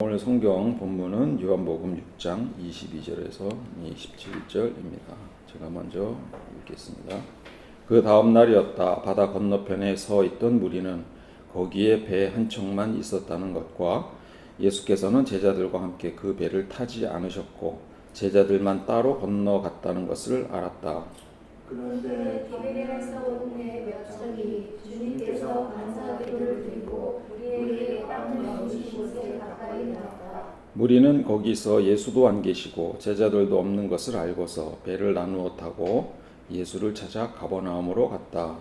오늘 성경 본문은 요한복음 6장 22절에서 27절입니다. 제가 먼저 읽겠습니다. 그 다음 날이었다. 바다 건너편에 서 있던 무리는 거기에 배 한 척만 있었다는 것과 예수께서는 제자들과 함께 그 배를 타지 않으셨고 제자들만 따로 건너갔다는 것을 알았다. 그런데 디베레아에서 온 배 몇 척이 주님께서 감사기도를 드리고 우리에게 빵을 넣으신 곳에 가까이 나왔다. 무리는 거기서 예수도 안 계시고 제자들도 없는 것을 알고서 배를 나누어 타고 예수를 찾아 가버나움으로 갔다.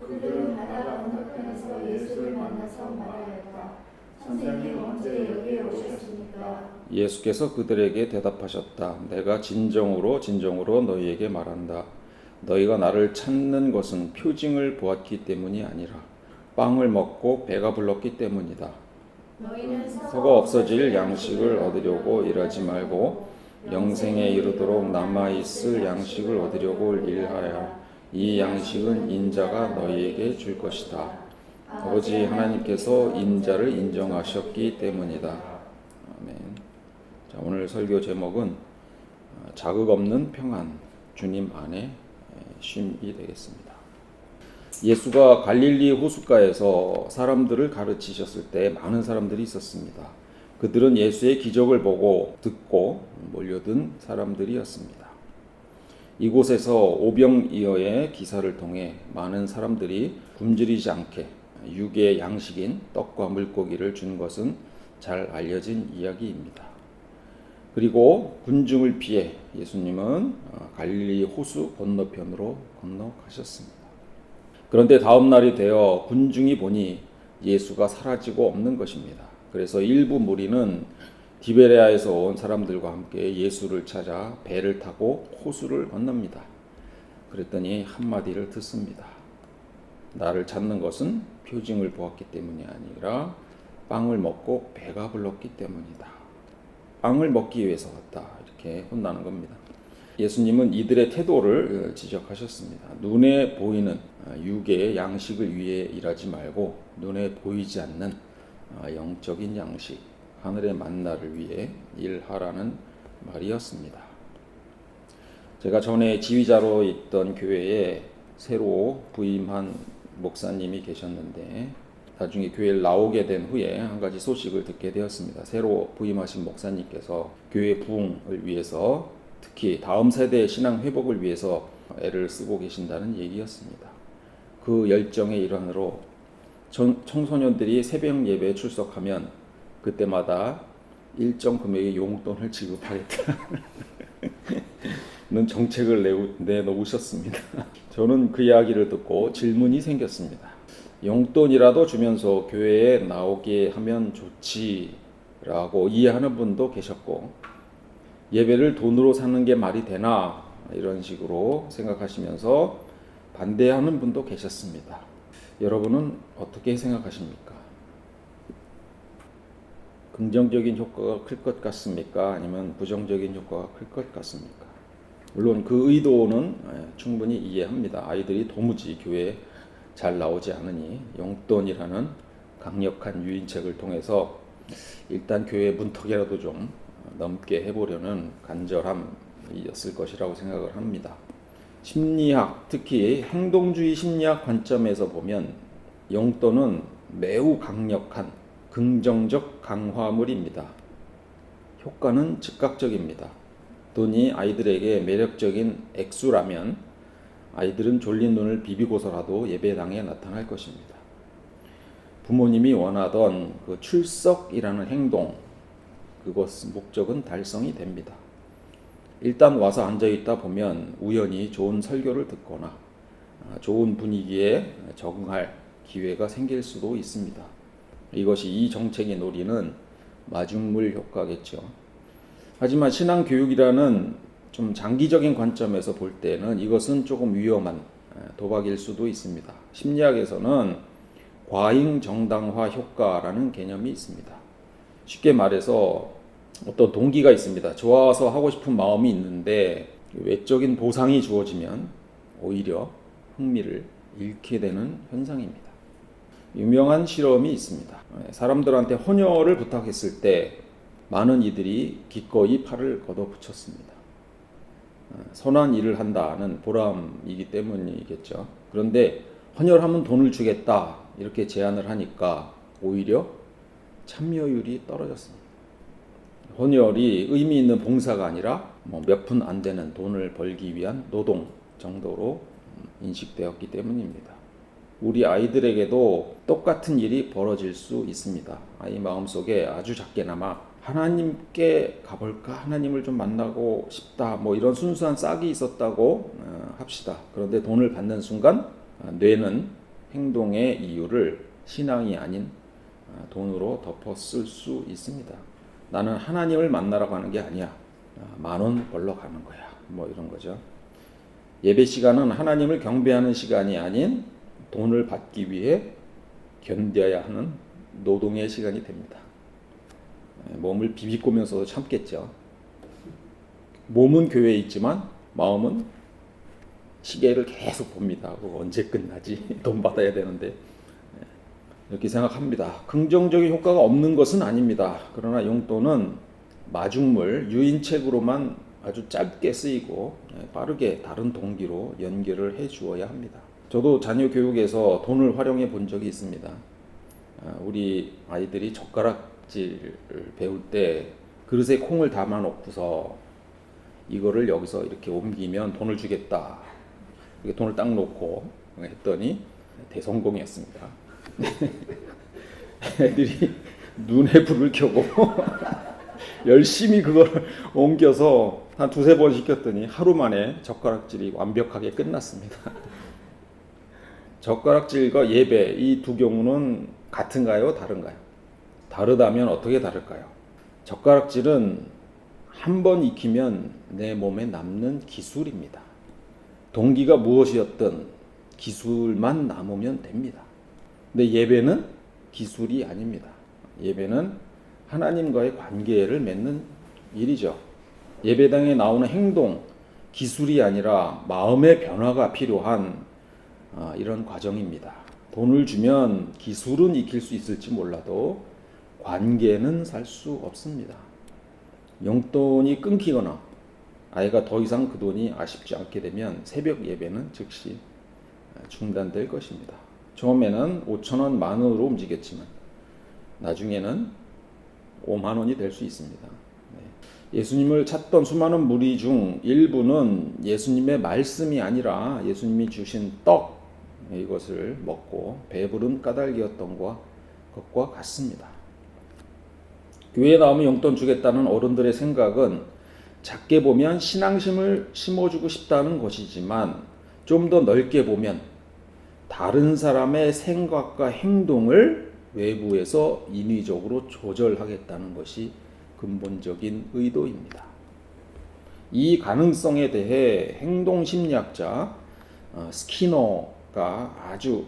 그들은 바다 건너편에서 예수를 만나서 말하였다. 선생님, 언제 여기에 오셨습니까? 예수께서 그들에게 대답하셨다. 내가 진정으로 너희에게 말한다. 너희가 나를 찾는 것은 표징을 보았기 때문이 아니라 빵을 먹고 배가 불렀기 때문이다. 너희는 썩어 없어질 양식을 얻으려고 일하지 말고 영생에 이르도록 남아있을 양식을 얻으려고 일하여 이 양식은 인자가 너희에게 줄 것이다. 아버지 하나님께서 인자를 인정하셨기 때문이다. 아멘. 자, 오늘 설교 제목은 자극 없는 평안, 주님 안에 쉼이 되겠습니다. 예수가 갈릴리 호숫가에서 사람들을 가르치셨을 때 많은 사람들이 있었습니다. 그들은 예수의 기적을 보고 듣고 몰려든 사람들이었습니다. 이곳에서 오병이어의 기사를 통해 많은 사람들이 굶주리지 않게 육의 양식인 떡과 물고기를 준 것은 잘 알려진 이야기입니다. 그리고 군중을 피해 예수님은 갈릴리 호수 건너편으로 건너가셨습니다. 그런데 다음 날이 되어 군중이 보니 예수가 사라지고 없는 것입니다. 그래서 일부 무리는 디베레아에서 온 사람들과 함께 예수를 찾아 배를 타고 호수를 건넙니다. 그랬더니 한마디를 듣습니다. 나를 찾는 것은 표징을 보았기 때문이 아니라 빵을 먹고 배가 불렀기 때문이다. 빵을 먹기 위해서 왔다. 이렇게 혼나는 겁니다. 예수님은 이들의 태도를 지적하셨습니다. 눈에 보이는 육의 양식을 위해 일하지 말고 눈에 보이지 않는 영적인 양식, 하늘의 만나를 위해 일하라는 말이었습니다. 제가 전에 지휘자로 있던 교회에 새로 부임한 목사님이 계셨는데 나중에 교회를 나오게 된 후에 한 가지 소식을 듣게 되었습니다. 새로 부임하신 목사님께서 교회 부흥을 위해서 특히 다음 세대의 신앙 회복을 위해서 애를 쓰고 계신다는 얘기였습니다. 그 열정의 일환으로 청소년들이 새벽 예배에 출석하면 그때마다 일정 금액의 용돈을 지급하겠다는 정책을 내놓으셨습니다. 저는 그 이야기를 듣고 질문이 생겼습니다. 용돈이라도 주면서 교회에 나오게 하면 좋지라고 이해하는 분도 계셨고 예배를 돈으로 사는 게 말이 되나 이런 식으로 생각하시면서 반대하는 분도 계셨습니다. 여러분은 어떻게 생각하십니까? 긍정적인 효과가 클 것 같습니까? 아니면 부정적인 효과가 클 것 같습니까? 물론 그 의도는 충분히 이해합니다. 아이들이 도무지 교회에 잘 나오지 않으니 용돈이라는 강력한 유인책을 통해서 일단 교회 문턱이라도 좀 넘게 해보려는 간절함이었을 것이라고 생각을 합니다. 심리학, 특히 행동주의 심리학 관점에서 보면 용돈은 매우 강력한 긍정적 강화물입니다. 효과는 즉각적입니다. 돈이 아이들에게 매력적인 액수라면 아이들은 졸린 눈을 비비고서라도 예배당에 나타날 것입니다. 부모님이 원하던 그 출석이라는 행동, 그것 목적은 달성이 됩니다. 일단 와서 앉아있다 보면 우연히 좋은 설교를 듣거나 좋은 분위기에 적응할 기회가 생길 수도 있습니다. 이것이 이 정책이 노리는 마중물 효과겠죠. 하지만 신앙교육이라는 좀 장기적인 관점에서 볼 때는 이것은 조금 위험한 도박일 수도 있습니다. 심리학에서는 과잉 정당화 효과라는 개념이 있습니다. 쉽게 말해서 어떤 동기가 있습니다. 좋아서 하고 싶은 마음이 있는데 외적인 보상이 주어지면 오히려 흥미를 잃게 되는 현상입니다. 유명한 실험이 있습니다. 사람들한테 헌혈을 부탁했을 때 많은 이들이 기꺼이 팔을 걷어붙였습니다. 선한 일을 한다는 보람이기 때문이겠죠. 그런데 헌혈하면 돈을 주겠다 이렇게 제안을 하니까 오히려 참여율이 떨어졌습니다. 헌혈이 의미 있는 봉사가 아니라 몇 푼 안 되는 돈을 벌기 위한 노동 정도로 인식되었기 때문입니다. 우리 아이들에게도 똑같은 일이 벌어질 수 있습니다. 아이 마음속에 아주 작게나마 하나님께 가볼까? 하나님을 좀 만나고 싶다. 이런 순수한 싹이 있었다고 합시다. 그런데 돈을 받는 순간 뇌는 행동의 이유를 신앙이 아닌 돈으로 덮어 쓸 수 있습니다. 나는 하나님을 만나러 가는 게 아니야. 10,000원 벌러 가는 거야. 이런 거죠. 예배 시간은 하나님을 경배하는 시간이 아닌 돈을 받기 위해 견뎌야 하는 노동의 시간이 됩니다. 몸을 비비꼬면서도 참겠죠. 몸은 교회에 있지만 마음은 시계를 계속 봅니다. 언제 끝나지? 돈 받아야 되는데. 이렇게 생각합니다. 긍정적인 효과가 없는 것은 아닙니다. 그러나 용돈은 마중물, 유인책으로만 아주 짧게 쓰이고 빠르게 다른 동기로 연결을 해 주어야 합니다. 저도 자녀 교육에서 돈을 활용해 본 적이 있습니다. 우리 아이들이 젓가락질을 배울 때 그릇에 콩을 담아 놓고서 이거를 여기서 이렇게 옮기면 돈을 주겠다. 이렇게 돈을 딱 놓고 했더니 대성공이었습니다. 애들이 눈에 불을 켜고 열심히 그걸 옮겨서 한 2-3번 시켰더니 하루 만에 젓가락질이 완벽하게 끝났습니다. 젓가락질과 예배 이 두 경우는 같은가요? 다른가요? 다르다면 어떻게 다를까요? 젓가락질은 한 번 익히면 내 몸에 남는 기술입니다. 동기가 무엇이었든 기술만 남으면 됩니다. 근데 예배는 기술이 아닙니다. 예배는 하나님과의 관계를 맺는 일이죠. 예배당에 나오는 행동, 기술이 아니라 마음의 변화가 필요한 이런 과정입니다. 돈을 주면 기술은 익힐 수 있을지 몰라도 관계는 살 수 없습니다. 용돈이 끊기거나 아이가 더 이상 그 돈이 아쉽지 않게 되면 새벽 예배는 즉시 중단될 것입니다. 처음에는 5,000원, 10,000원으로 움직였지만 나중에는 50,000원이 될 수 있습니다. 예수님을 찾던 수많은 무리 중 일부는 예수님의 말씀이 아니라 예수님이 주신 떡 이것을 먹고 배부른 까닭이었던 것과 같습니다. 교회에 나오면 용돈 주겠다는 어른들의 생각은 작게 보면 신앙심을 심어주고 싶다는 것이지만 좀 더 넓게 보면 다른 사람의 생각과 행동을 외부에서 인위적으로 조절하겠다는 것이 근본적인 의도입니다. 이 가능성에 대해 행동심리학자 스키너가 아주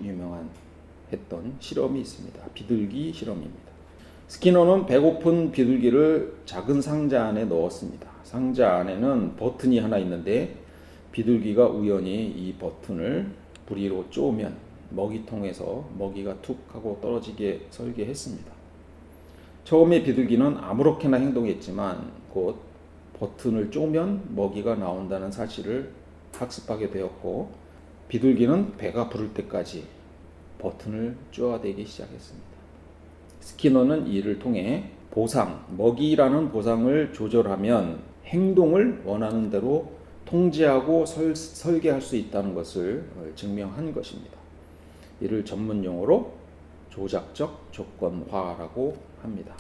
했던 실험이 있습니다. 비둘기 실험입니다. 스키너는 배고픈 비둘기를 작은 상자 안에 넣었습니다. 상자 안에는 버튼이 하나 있는데 비둘기가 우연히 이 버튼을 부리로 쪼으면 먹이통에서 먹이가 툭 하고 떨어지게 설계했습니다. 처음에 비둘기는 아무렇게나 행동했지만 곧 버튼을 쪼면 먹이가 나온다는 사실을 학습하게 되었고 비둘기는 배가 부를 때까지 버튼을 쪼아대기 시작했습니다. 스키너는 이를 통해 보상, 먹이라는 보상을 조절하면 행동을 원하는 대로 통제하고 설계할 수 있다는 것을 증명한 것입니다. 이를 전문 용어로 조작적 조건화라고 합니다.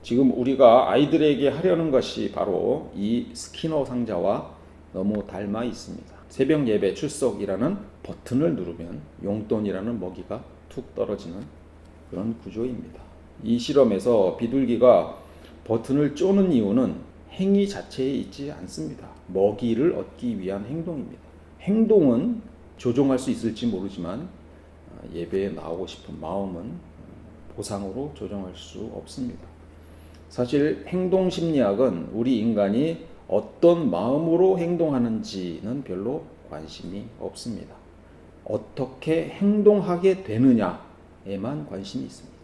지금 우리가 아이들에게 하려는 것이 바로 이 스키너 상자와 너무 닮아 있습니다. 새벽 예배 출석이라는 버튼을 누르면 용돈이라는 먹이가 툭 떨어지는 그런 구조입니다. 이 실험에서 비둘기가 버튼을 쪼는 이유는 행위 자체에 있지 않습니다. 먹이를 얻기 위한 행동입니다. 행동은 조종할 수 있을지 모르지만 예배에 나오고 싶은 마음은 보상으로 조정할 수 없습니다. 사실 행동심리학은 우리 인간이 어떤 마음으로 행동하는지는 별로 관심이 없습니다. 어떻게 행동하게 되느냐에만 관심이 있습니다.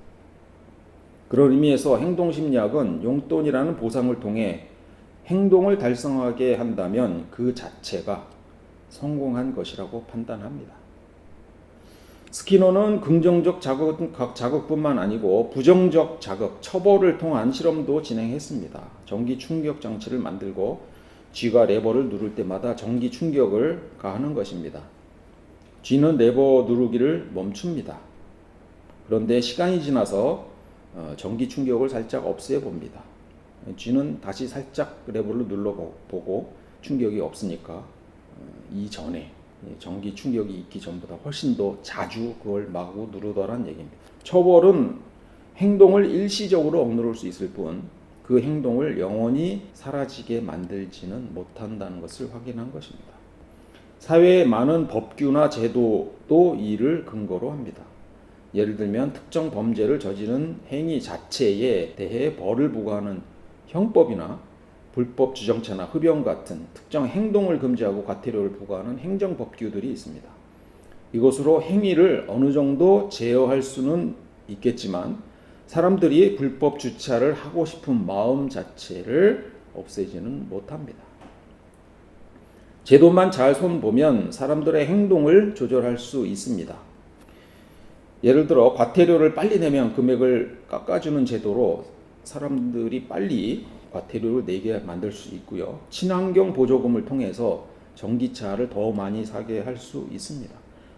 그런 의미에서 행동심리학은 용돈이라는 보상을 통해 행동을 달성하게 한다면 그 자체가 성공한 것이라고 판단합니다. 스키너는 긍정적 자극뿐만 아니고 부정적 자극, 처벌을 통한 실험도 진행했습니다. 전기 충격 장치를 만들고 쥐가 레버를 누를 때마다 전기 충격을 가하는 것입니다. 쥐는 레버 누르기를 멈춥니다. 그런데 시간이 지나서 전기 충격을 살짝 없애봅니다. 쥐는 다시 살짝 레버를 눌러보고 충격이 없으니까 이전에 전기 충격이 있기 전보다 훨씬 더 자주 그걸 마구 누르더란 얘기입니다. 처벌은 행동을 일시적으로 억누를 수 있을 뿐 그 행동을 영원히 사라지게 만들지는 못한다는 것을 확인한 것입니다. 사회의 많은 법규나 제도도 이를 근거로 합니다. 예를 들면 특정 범죄를 저지른 행위 자체에 대해 벌을 부과하는 형법이나 불법 주정차나 흡연 같은 특정 행동을 금지하고 과태료를 부과하는 행정법규들이 있습니다. 이것으로 행위를 어느 정도 제어할 수는 있겠지만 사람들이 불법 주차를 하고 싶은 마음 자체를 없애지는 못합니다. 제도만 잘 손보면 사람들의 행동을 조절할 수 있습니다. 예를 들어 과태료를 빨리 내면 금액을 깎아주는 제도로 사람들이 빨리 과태료를 내게 만들 수 있고요. 친환경 보조금을 통해서 전기차를 더 많이 사게 할 수 있습니다.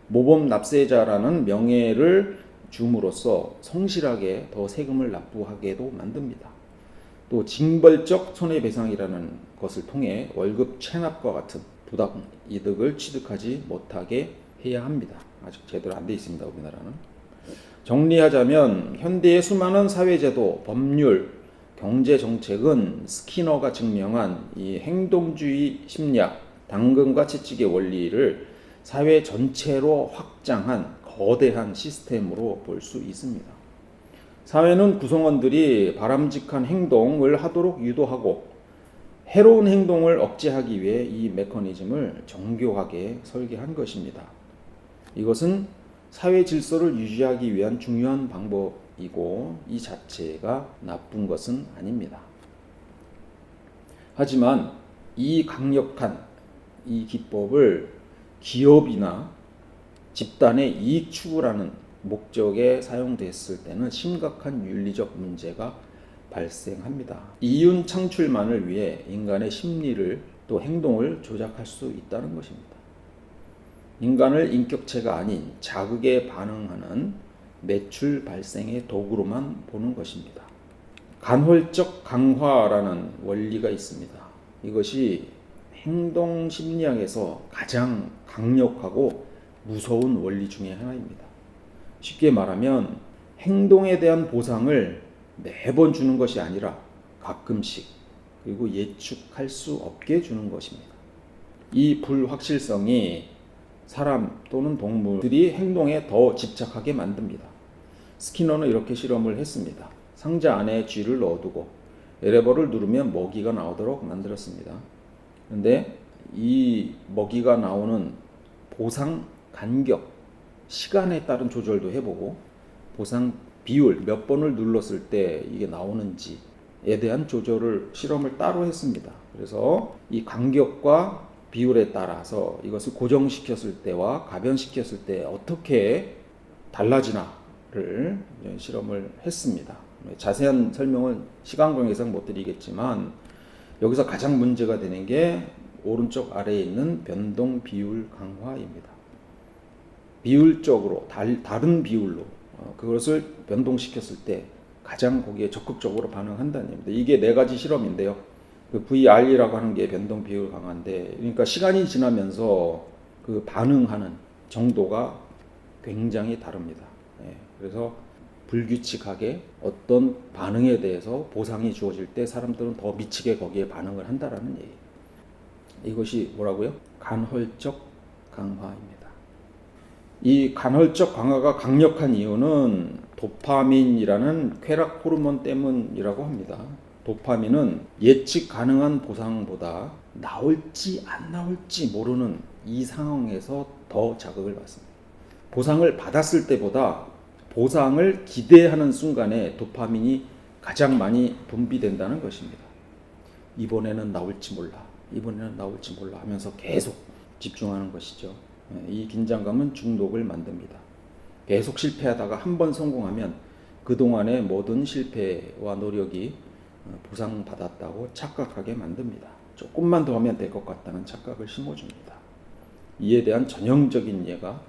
모범 납세자라는 명예를 줌으로써 성실하게 더 세금을 납부하게도 만듭니다. 또 징벌적 손해배상이라는 것을 통해 월급 체납과 같은 부당 이득을 취득하지 못하게 해야 합니다. 아직 제대로 안 돼 있습니다. 우리나라는. 정리하자면 현대의 수많은 사회제도, 법률, 경제정책은 스키너가 증명한 이 행동주의 심리학, 당근과 채찍의 원리를 사회 전체로 확장한 거대한 시스템으로 볼 수 있습니다. 사회는 구성원들이 바람직한 행동을 하도록 유도하고 해로운 행동을 억제하기 위해 이 메커니즘을 정교하게 설계한 것입니다. 이것은 사회 질서를 유지하기 위한 중요한 방법이고 이 자체가 나쁜 것은 아닙니다. 하지만 이 강력한 이 기법을 기업이나 집단의 이익 추구라는 목적에 사용됐을 때는 심각한 윤리적 문제가 발생합니다. 이윤 창출만을 위해 인간의 심리를 또 행동을 조작할 수 있다는 것입니다. 인간을 인격체가 아닌 자극에 반응하는 매출 발생의 도구로만 보는 것입니다. 간헐적 강화라는 원리가 있습니다. 이것이 행동 심리학에서 가장 강력하고 무서운 원리 중에 하나입니다. 쉽게 말하면 행동에 대한 보상을 매번 주는 것이 아니라 가끔씩 그리고 예측할 수 없게 주는 것입니다. 이 불확실성이 사람 또는 동물들이 행동에 더 집착하게 만듭니다. 스키너는 이렇게 실험을 했습니다. 상자 안에 쥐를 넣어두고 레버를 누르면 먹이가 나오도록 만들었습니다. 그런데 이 먹이가 나오는 보상 간격, 시간에 따른 조절도 해보고 보상 비율, 몇 번을 눌렀을 때 이게 나오는지에 대한 실험을 따로 했습니다. 그래서 이 간격과 비율에 따라서 이것을 고정시켰을 때와 가변시켰을 때 어떻게 달라지나를 실험을 했습니다. 자세한 설명은 시간 관계상 못 드리겠지만 여기서 가장 문제가 되는 게 오른쪽 아래에 있는 변동 비율 강화입니다. 비율적으로 다른 비율로 그것을 변동시켰을 때 가장 거기에 적극적으로 반응한다는 얘기입니다. 이게 4가지 실험인데요. 그 VR이라고 하는 게 변동 비율 강화인데, 그러니까 시간이 지나면서 그 반응하는 정도가 굉장히 다릅니다. 그래서 불규칙하게 어떤 반응에 대해서 보상이 주어질 때 사람들은 더 미치게 거기에 반응을 한다라는 얘기. 이것이 뭐라고요? 간헐적 강화입니다. 이 간헐적 강화가 강력한 이유는 도파민이라는 쾌락 호르몬 때문이라고 합니다. 도파민은 예측 가능한 보상보다 나올지 안 나올지 모르는 이 상황에서 더 자극을 받습니다. 보상을 받았을 때보다 보상을 기대하는 순간에 도파민이 가장 많이 분비된다는 것입니다. 이번에는 나올지 몰라, 이번에는 나올지 몰라 하면서 계속 집중하는 것이죠. 이 긴장감은 중독을 만듭니다. 계속 실패하다가 한 번 성공하면 그동안의 모든 실패와 노력이 보상받았다고 착각하게 만듭니다. 조금만 더 하면 될 것 같다는 착각을 심어줍니다. 이에 대한 전형적인 예가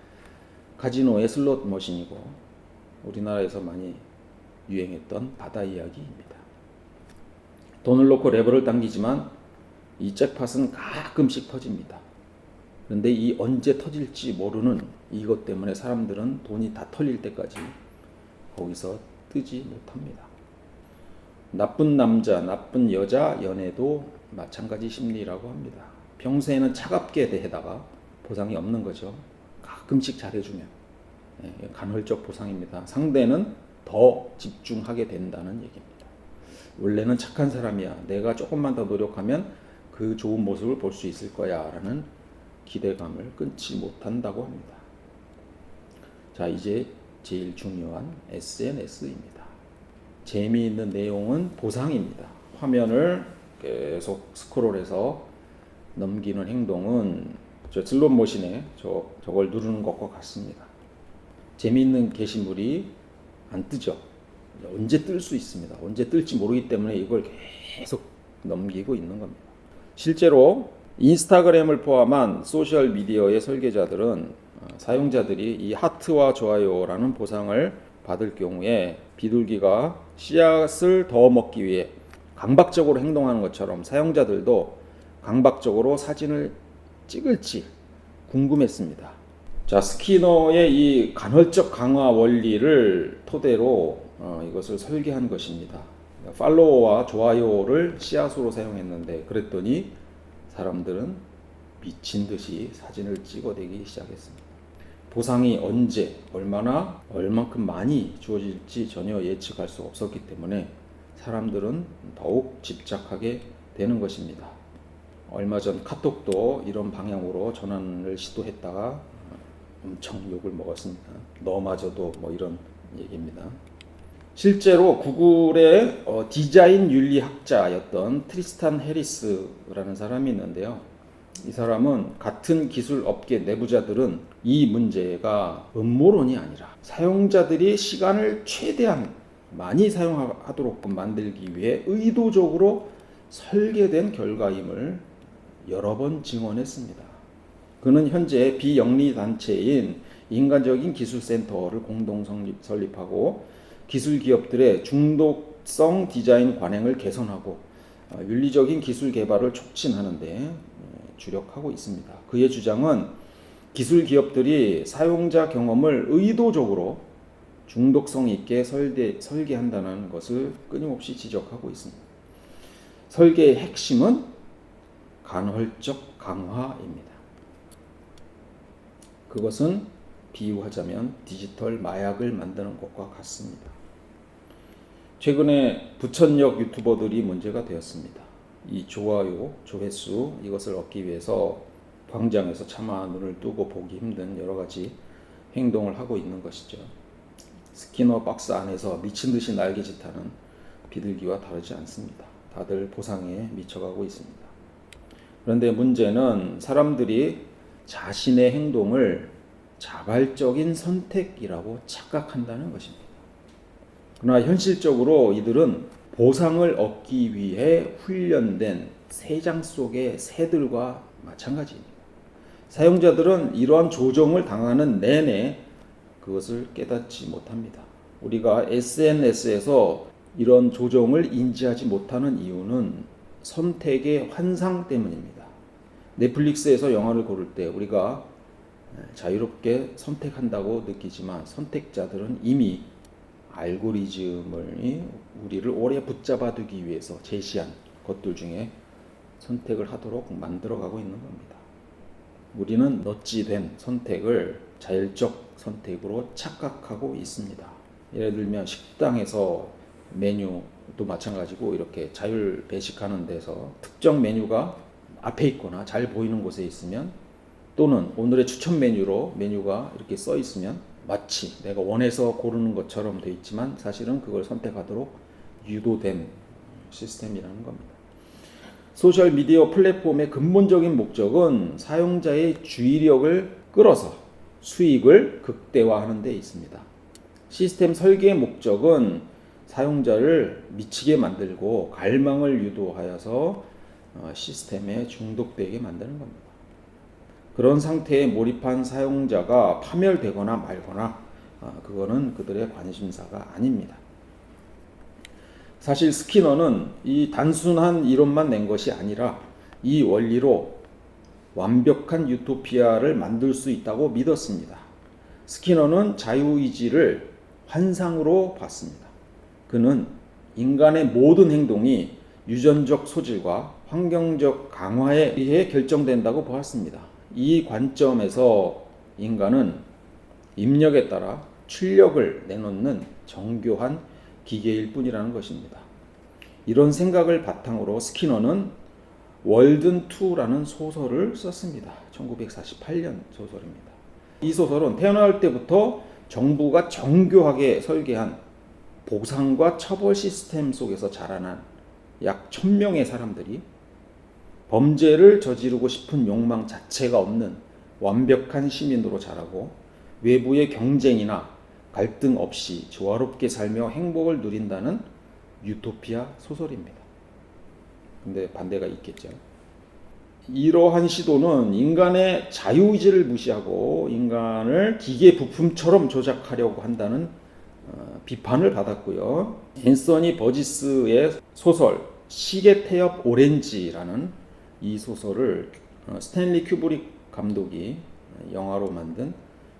카지노의 슬롯 머신이고 우리나라에서 많이 유행했던 바다 이야기입니다. 돈을 놓고 레버를 당기지만 이 잭팟은 가끔씩 터집니다. 그런데 이 언제 터질지 모르는 이것 때문에 사람들은 돈이 다 털릴 때까지 거기서 뜨지 못합니다. 나쁜 남자, 나쁜 여자 연애도 마찬가지 심리라고 합니다. 평소에는 차갑게 대해다가 보상이 없는 거죠. 가끔씩 잘해주면 간헐적 보상입니다. 상대는 더 집중하게 된다는 얘기입니다. 원래는 착한 사람이야. 내가 조금만 더 노력하면 그 좋은 모습을 볼 수 있을 거야 라는 기대감을 끊지 못한다고 합니다. 자, 이제 제일 중요한 SNS입니다. 재미있는 내용은 보상입니다. 화면을 계속 스크롤해서 넘기는 행동은 저 슬롯 머신에 저걸 누르는 것과 같습니다. 재미있는 게시물이 안 뜨죠. 언제 뜰 수 있습니다. 언제 뜰지 모르기 때문에 이걸 계속 넘기고 있는 겁니다. 실제로 인스타그램을 포함한 소셜 미디어의 설계자들은 사용자들이 이 하트와 좋아요라는 보상을 받을 경우에 비둘기가 씨앗을 더 먹기 위해 강박적으로 행동하는 것처럼 사용자들도 강박적으로 사진을 찍을지 궁금했습니다. 자, 스키너의 이 간헐적 강화 원리를 토대로 이것을 설계한 것입니다. 팔로워와 좋아요를 씨앗으로 사용했는데 그랬더니 사람들은 미친 듯이 사진을 찍어대기 시작했습니다. 보상이 언제, 얼만큼 많이 주어질지 전혀 예측할 수 없었기 때문에 사람들은 더욱 집착하게 되는 것입니다. 얼마 전 카톡도 이런 방향으로 전환을 시도했다가 엄청 욕을 먹었습니다. 너마저도 뭐 이런 얘기입니다. 실제로 구글의 디자인 윤리학자였던 트리스탄 해리스라는 사람이 있는데요. 이 사람은 같은 기술 업계 내부자들은 이 문제가 음모론이 아니라 사용자들이 시간을 최대한 많이 사용하도록 만들기 위해 의도적으로 설계된 결과임을 여러 번 증언했습니다. 그는 현재 비영리 단체인 인간적인 기술센터를 공동 설립하고 기술 기업들의 중독성 디자인 관행을 개선하고 윤리적인 기술 개발을 촉진하는 데 주력하고 있습니다. 그의 주장은 기술 기업들이 사용자 경험을 의도적으로 중독성 있게 설계한다는 것을 끊임없이 지적하고 있습니다. 설계의 핵심은 간헐적 강화입니다. 그것은 비유하자면 디지털 마약을 만드는 것과 같습니다. 최근에 부천역 유튜버들이 문제가 되었습니다. 이 좋아요, 조회수 이것을 얻기 위해서 광장에서 차마 눈을 뜨고 보기 힘든 여러 가지 행동을 하고 있는 것이죠. 스키너 박스 안에서 미친 듯이 날개짓하는 비둘기와 다르지 않습니다. 다들 보상에 미쳐가고 있습니다. 그런데 문제는 사람들이 자신의 행동을 자발적인 선택이라고 착각한다는 것입니다. 그러나 현실적으로 이들은 보상을 얻기 위해 훈련된 새장 속의 새들과 마찬가지입니다. 사용자들은 이러한 조종을 당하는 내내 그것을 깨닫지 못합니다. 우리가 SNS에서 이런 조종을 인지하지 못하는 이유는 선택의 환상 때문입니다. 넷플릭스에서 영화를 고를 때 우리가 자유롭게 선택한다고 느끼지만 선택자들은 이미 알고리즘을 우리를 오래 붙잡아두기 위해서 제시한 것들 중에 선택을 하도록 만들어가고 있는 겁니다. 우리는 넛지된 선택을 자율적 선택으로 착각하고 있습니다. 예를 들면 식당에서 메뉴도 마찬가지고 이렇게 자율 배식하는 데서 특정 메뉴가 앞에 있거나 잘 보이는 곳에 있으면 또는 오늘의 추천 메뉴로 메뉴가 이렇게 써 있으면 마치 내가 원해서 고르는 것처럼 돼 있지만 사실은 그걸 선택하도록 유도된 시스템이라는 겁니다. 소셜미디어 플랫폼의 근본적인 목적은 사용자의 주의력을 끌어서 수익을 극대화하는 데 있습니다. 시스템 설계의 목적은 사용자를 미치게 만들고 갈망을 유도하여서 시스템에 중독되게 만드는 겁니다. 그런 상태에 몰입한 사용자가 파멸되거나 말거나 그거는 그들의 관심사가 아닙니다. 사실 스키너는 이 단순한 이론만 낸 것이 아니라 이 원리로 완벽한 유토피아를 만들 수 있다고 믿었습니다. 스키너는 자유의지를 환상으로 봤습니다. 그는 인간의 모든 행동이 유전적 소질과 환경적 강화에 의해 결정된다고 보았습니다. 이 관점에서 인간은 입력에 따라 출력을 내놓는 정교한 기계일 뿐이라는 것입니다. 이런 생각을 바탕으로 스키너는 월든2라는 소설을 썼습니다. 1948년 소설입니다. 이 소설은 태어날 때부터 정부가 정교하게 설계한 보상과 처벌 시스템 속에서 자라난 약 1000명의 사람들이 범죄를 저지르고 싶은 욕망 자체가 없는 완벽한 시민으로 자라고 외부의 경쟁이나 갈등 없이 조화롭게 살며 행복을 누린다는 유토피아 소설입니다. 근데 반대가 있겠죠. 이러한 시도는 인간의 자유의지를 무시하고 인간을 기계 부품처럼 조작하려고 한다는 비판을 받았고요. 앤서니 버지스의 소설 시계 태엽 오렌지라는 이 소설을 스탠리 큐브릭 감독이 영화로 만든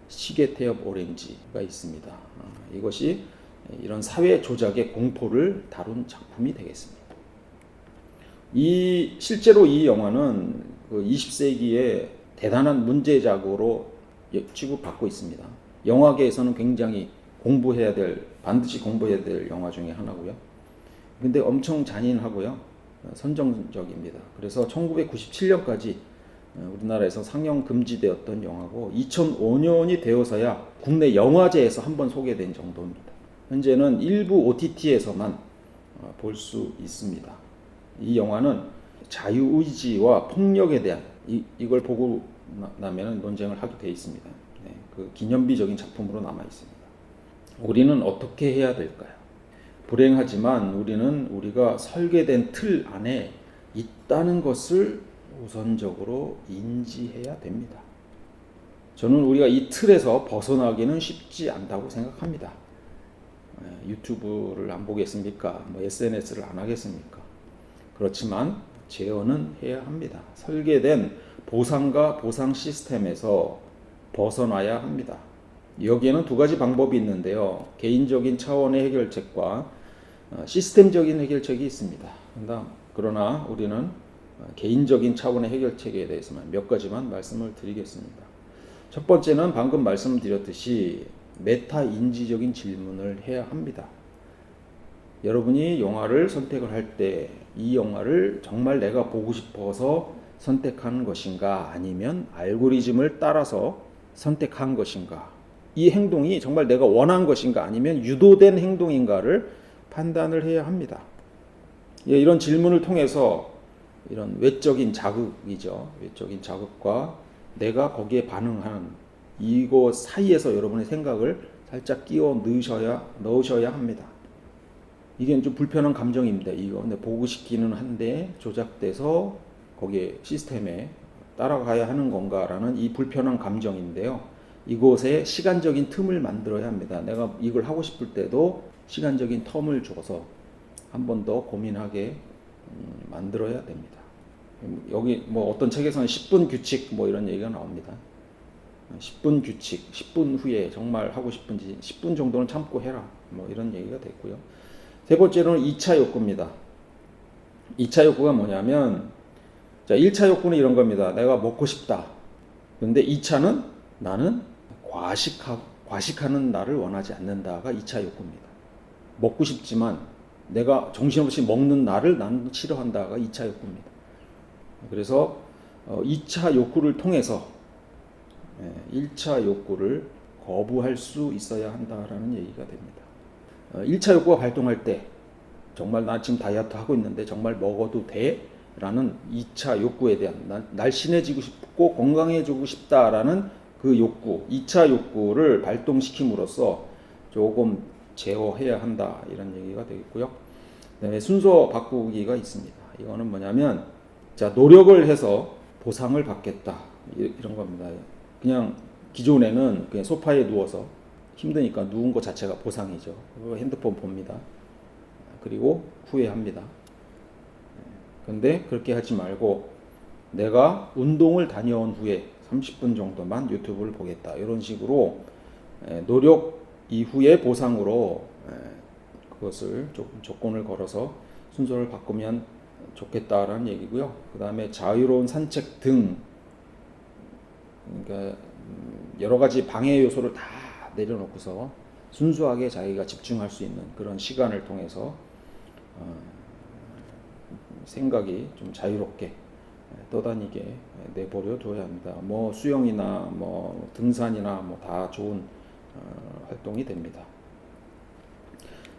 시계 태엽 오렌지가 있습니다. 이것이 이런 사회 조작의 공포를 다룬 작품이 되겠습니다. 실제로 이 영화는 20세기의 대단한 문제작으로 취급받고 있습니다. 영화계에서는 굉장히 반드시 공부해야 될 영화 중에 하나고요. 근데 엄청 잔인하고요. 선정적입니다. 그래서 1997년까지 우리나라에서 상영 금지되었던 영화고 2005년이 되어서야 국내 영화제에서 한번 소개된 정도입니다. 현재는 일부 OTT에서만 볼 수 있습니다. 이 영화는 자유의지와 폭력에 대한 이걸 보고 나면 논쟁을 하게 되어 있습니다. 네, 그 기념비적인 작품으로 남아 있습니다. 우리는 어떻게 해야 될까요? 불행하지만 우리는 우리가 설계된 틀 안에 있다는 것을 우선적으로 인지해야 됩니다. 저는 우리가 이 틀에서 벗어나기는 쉽지 않다고 생각합니다. 유튜브를 안 보겠습니까? SNS를 안 하겠습니까? 그렇지만 제어는 해야 합니다. 설계된 보상과 보상 시스템에서 벗어나야 합니다. 여기에는 두 가지 방법이 있는데요. 개인적인 차원의 해결책과 시스템적인 해결책이 있습니다. 그러나 우리는 개인적인 차원의 해결책에 대해서만 몇 가지만 말씀을 드리겠습니다. 첫 번째는 방금 말씀드렸듯이 메타 인지적인 질문을 해야 합니다. 여러분이 영화를 선택을 할 때 이 영화를 정말 내가 보고 싶어서 선택한 것인가 아니면 알고리즘을 따라서 선택한 것인가, 이 행동이 정말 내가 원한 것인가 아니면 유도된 행동인가를 판단을 해야 합니다. 이런 질문을 통해서 이런 외적인 자극이죠. 외적인 자극과 내가 거기에 반응하는 이거 사이에서 여러분의 생각을 살짝 끼워 넣으셔야 합니다. 이게 좀 불편한 감정입니다. 이거 근데 보고 싶기는 한데 조작돼서 거기에 시스템에 따라가야 하는 건가라는 이 불편한 감정인데요. 이곳에 시간적인 틈을 만들어야 합니다. 내가 이걸 하고 싶을 때도 시간적인 텀을 줘서 한 번 더 고민하게 만들어야 됩니다. 여기 어떤 책에서는 10분 규칙 이런 얘기가 나옵니다. 10분 규칙, 10분 후에 정말 하고 싶은지 10분 정도는 참고 해라. 이런 얘기가 됐고요. 세 번째로는 2차 욕구입니다. 2차 욕구가 뭐냐면, 1차 욕구는 이런 겁니다. 내가 먹고 싶다. 그런데 2차는 나는 과식하는 나를 원하지 않는다가 2차 욕구입니다. 먹고 싶지만 내가 정신없이 먹는 나를 나는 싫어한다가 2차 욕구입니다. 그래서 2차 욕구를 통해서 1차 욕구를 거부할 수 있어야 한다라는 얘기가 됩니다. 1차 욕구가 발동할 때 정말 나 지금 다이어트 하고 있는데 정말 먹어도 돼? 라는 2차 욕구에 대한 날씬해지고 싶고 건강해지고 싶다라는 그 욕구, 2차 욕구를 발동시킴으로써 조금 제어해야 한다 이런 얘기가 되겠고요. 그다음에 순서 바꾸기가 있습니다. 이거는 뭐냐면 자 노력을 해서 보상을 받겠다 이런 겁니다. 그냥 기존에는 그냥 소파에 누워서 힘드니까 누운 것 자체가 보상이죠. 핸드폰 봅니다. 그리고 후회합니다. 근데 그렇게 하지 말고 내가 운동을 다녀온 후에 30분 정도만 유튜브를 보겠다. 이런 식으로 노력 이후의 보상으로 그것을 조금 조건을 걸어서 순서를 바꾸면 좋겠다라는 얘기고요. 그 다음에 자유로운 산책 등 그러니까 여러 가지 방해 요소를 다 내려놓고서 순수하게 자기가 집중할 수 있는 그런 시간을 통해서 생각이 좀 자유롭게 떠다니게 내버려 둬야 합니다. 뭐 수영이나 뭐 등산이나 뭐 다 좋은 활동이 됩니다.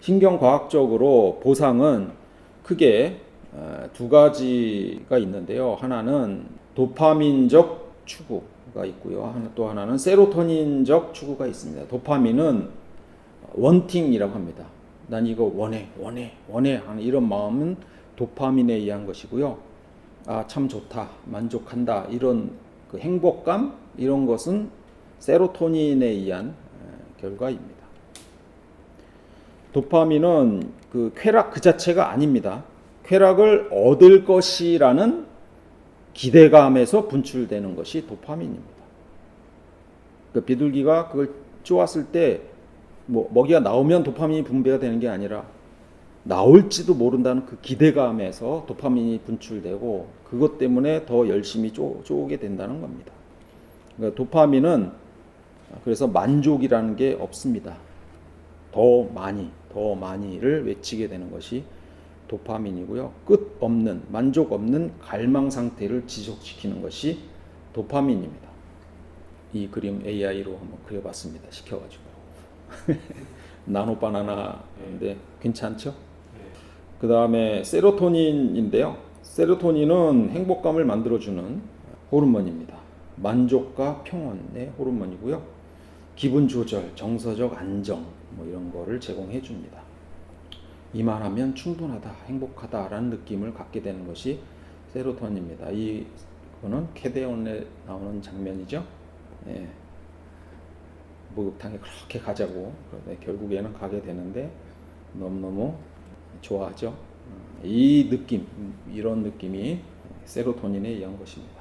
신경과학적으로 보상은 크게 두 가지가 있는데요. 하나는 도파민적 추구가 있고요. 또 하나는 세로토닌적 추구가 있습니다. 도파민은 원팅이라고 합니다. 난 이거 원해 하는 이런 마음은 도파민에 의한 것이고요. 아, 참 좋다, 만족한다 이런 그 행복감 이런 것은 세로토닌에 의한 결과입니다. 도파민은 그 쾌락 그 자체가 아닙니다. 쾌락을 얻을 것이라는 기대감에서 분출되는 것이 도파민입니다. 그 비둘기가 그걸 쪼았을 때 뭐 먹이가 나오면 도파민이 분비가 되는 게 아니라 나올지도 모른다는 그 기대감에서 도파민이 분출되고 그것 때문에 더 열심히 쪼게 된다는 겁니다. 그러니까 도파민은 그래서 만족이라는 게 없습니다. 더 많이를 외치게 되는 것이 도파민이고요. 끝 없는 만족 없는 갈망 상태를 지속시키는 것이 도파민입니다. 이 그림 AI로 한번 그려봤습니다. 시켜가지고 나노 바나나인데 괜찮죠? 그 다음에 세로토닌인데요. 세로토닌은 행복감을 만들어주는 호르몬입니다. 만족과 평온의 호르몬이고요. 기분 조절, 정서적 안정 뭐 이런 거를 제공해 줍니다. 이만하면 충분하다, 행복하다라는 느낌을 갖게 되는 것이 세로토닌입니다. 이거는 캐데온에 나오는 장면이죠. 예. 목욕탕에 그렇게 가자고 그런데 결국에는 가게 되는데 너무너무 좋아하죠. 이 느낌, 이런 느낌이 세로토닌에 의한 것입니다.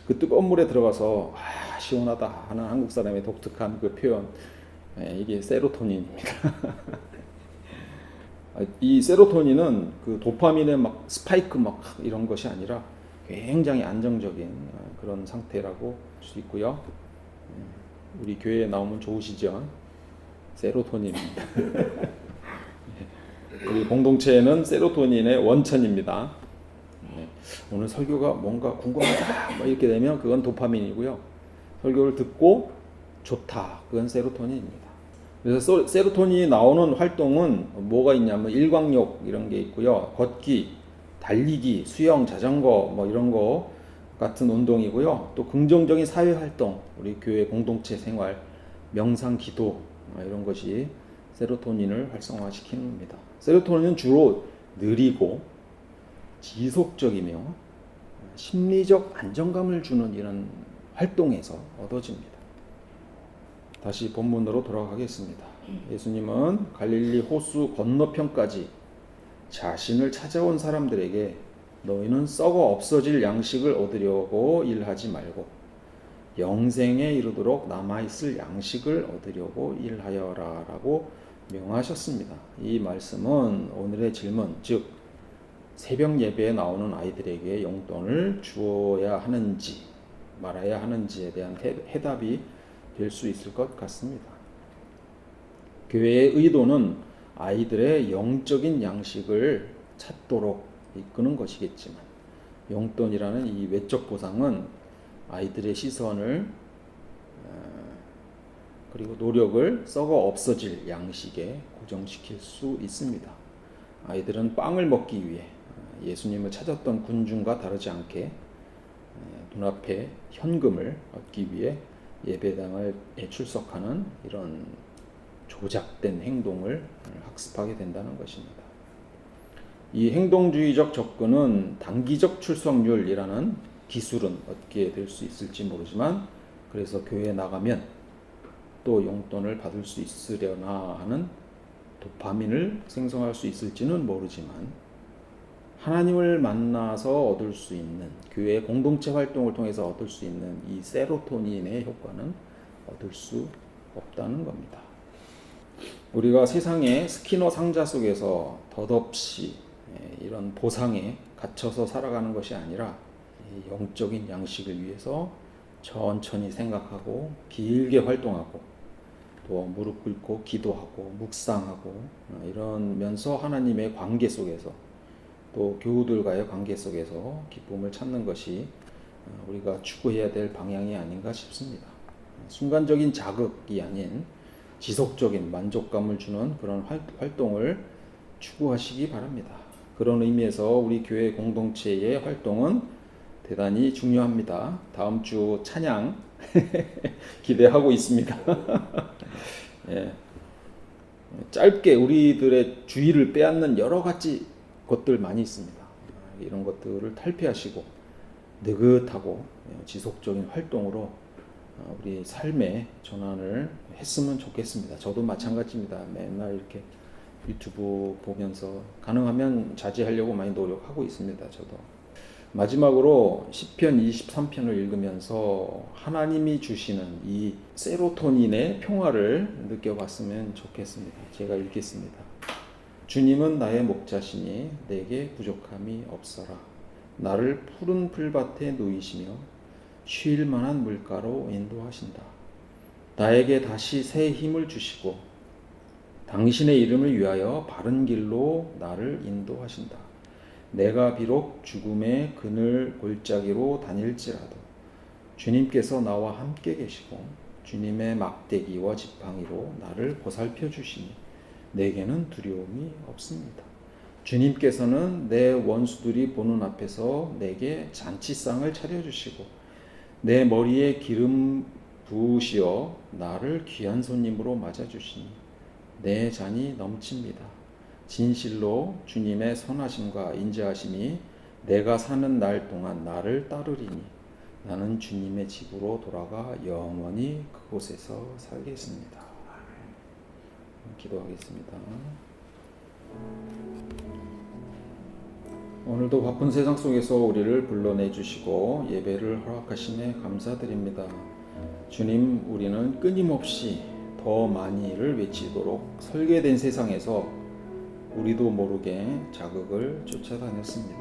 그 뜨거운 물에 들어가서 시원하다 하는 한국 사람의 독특한 그 표현, 이게 세로토닌입니다. 이 세로토닌은 그 도파민의 막 스파이크 막 이런 것이 아니라 굉장히 안정적인 그런 상태라고 볼 수 있고요. 우리 교회에 나오면 좋으시죠? 세로토닌입니다. 우리 공동체에는 세로토닌의 원천입니다. 오늘 설교가 뭔가 궁금하다 뭐 이렇게 되면 그건 도파민이고요. 설교를 듣고 좋다, 그건 세로토닌입니다. 그래서 세로토닌이 나오는 활동은 뭐가 있냐면 일광욕 이런 게 있고요. 걷기, 달리기, 수영, 자전거 뭐 이런 거 같은 운동이고요. 또 긍정적인 사회 활동, 우리 교회 공동체 생활, 명상, 기도 이런 것이 세로토닌을 활성화시키는 겁니다. 세로토닌은 주로 느리고 지속적이며 심리적 안정감을 주는 이런 활동에서 얻어집니다. 다시 본문으로 돌아가겠습니다. 예수님은 갈릴리 호수 건너편까지 자신을 찾아온 사람들에게 너희는 썩어 없어질 양식을 얻으려고 일하지 말고 영생에 이르도록 남아있을 양식을 얻으려고 일하여라 라고 명하셨습니다. 이 말씀은 오늘의 질문, 즉 새벽 예배에 나오는 아이들에게 용돈을 주어야 하는지 말아야 하는지에 대한 해답이 될 수 있을 것 같습니다. 교회의 의도는 아이들의 영적인 양식을 찾도록 이끄는 그리고 노력을 썩어 없어질 양식에 고정시킬 수 있습니다. 아이들은 빵을 먹기 위해 예수님을 찾았던 군중과 다르지 않게 눈앞에 현금을 얻기 위해 예배당에 출석하는 이런 조작된 행동을 학습하게 된다는 것입니다. 이 행동주의적 접근은 단기적 출석률이라는 기술은 얻게 될 수 있을지 모르지만, 그래서 교회에 나가면 또 용돈을 받을 수 있으려나 하는 도파민을 생성할 수 있을지는 모르지만, 하나님을 만나서 얻을 수 있는, 교회 공동체 활동을 통해서 얻을 수 있는 이 세로토닌의 효과는 얻을 수 없다는 겁니다. 우리가 세상의 스키너 상자 속에서 덧없이 이런 보상에 갇혀서 살아가는 것이 아니라 영적인 양식을 위해서 천천히 생각하고 길게 활동하고 또 무릎 꿇고 기도하고 묵상하고 이러면서 하나님의 관계 속에서 또 교우들과의 관계 속에서 기쁨을 찾는 것이 우리가 추구해야 될 방향이 아닌가 싶습니다. 순간적인 자극이 아닌 지속적인 만족감을 주는 그런 활동을 추구하시기 바랍니다. 그런 의미에서 우리 교회 공동체의 활동은 대단히 중요합니다. 다음 주 찬양 기대하고 있습니다. 예. 짧게 우리들의 주의를 빼앗는 여러 가지 것들 많이 있습니다. 이런 것들을 탈피하시고 느긋하고 지속적인 활동으로 우리 삶의 전환을 했으면 좋겠습니다. 저도 마찬가지입니다. 맨날 이렇게 유튜브 보면서 가능하면 자제하려고 많이 노력하고 있습니다. 저도. 마지막으로 시편 23편을 읽으면서 하나님이 주시는 이 세로토닌의 평화를 느껴봤으면 좋겠습니다. 제가 읽겠습니다. 주님은 나의 목자시니 내게 부족함이 없어라. 나를 푸른 풀밭에 누이시며 쉴 만한 물가로 인도하신다. 나에게 다시 새 힘을 주시고 당신의 이름을 위하여 바른 길로 나를 인도하신다. 내가 비록 죽음의 그늘 골짜기로 다닐지라도 주님께서 나와 함께 계시고 주님의 막대기와 지팡이로 나를 보살펴 주시니 내게는 두려움이 없습니다. 주님께서는 내 원수들이 보는 앞에서 내게 잔치상을 차려주시고 내 머리에 기름 부으시어 나를 귀한 손님으로 맞아주시니 내 잔이 넘칩니다. 진실로 주님의 선하심과 인자하심이 내가 사는 날 동안 나를 따르리니 나는 주님의 집으로 돌아가 영원히 그곳에서 살겠습니다. 기도하겠습니다. 오늘도 바쁜 세상 속에서 우리를 불러내 주시고 예배를 허락하심에 감사드립니다. 주님, 우리는 끊임없이 더 많이를 외치도록 설계된 세상에서 우리도 모르게 자극을 쫓아다녔습니다.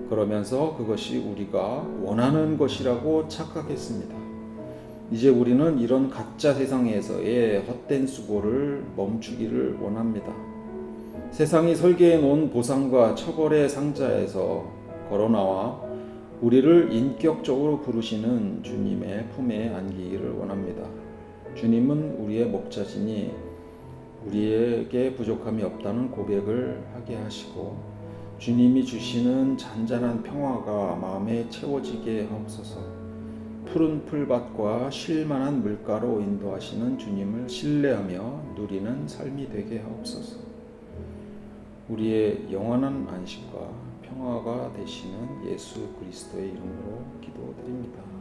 그러면서 그것이 우리가 원하는 것이라고 착각했습니다. 이제 우리는 이런 가짜 세상에서의 헛된 수고를 멈추기를 원합니다. 세상이 설계해 놓은 보상과 처벌의 상자에서 걸어나와 우리를 인격적으로 부르시는 주님의 품에 안기기를 원합니다. 주님은 우리의 목자시니 우리에게 부족함이 없다는 고백을 하게 하시고 주님이 주시는 잔잔한 평화가 마음에 채워지게 하옵소서. 푸른 풀밭과 쉴만한 물가로 인도하시는 주님을 신뢰하며 누리는 삶이 되게 하옵소서. 우리의 영원한 안식과 평화가 되시는 예수 그리스도의 이름으로 기도드립니다.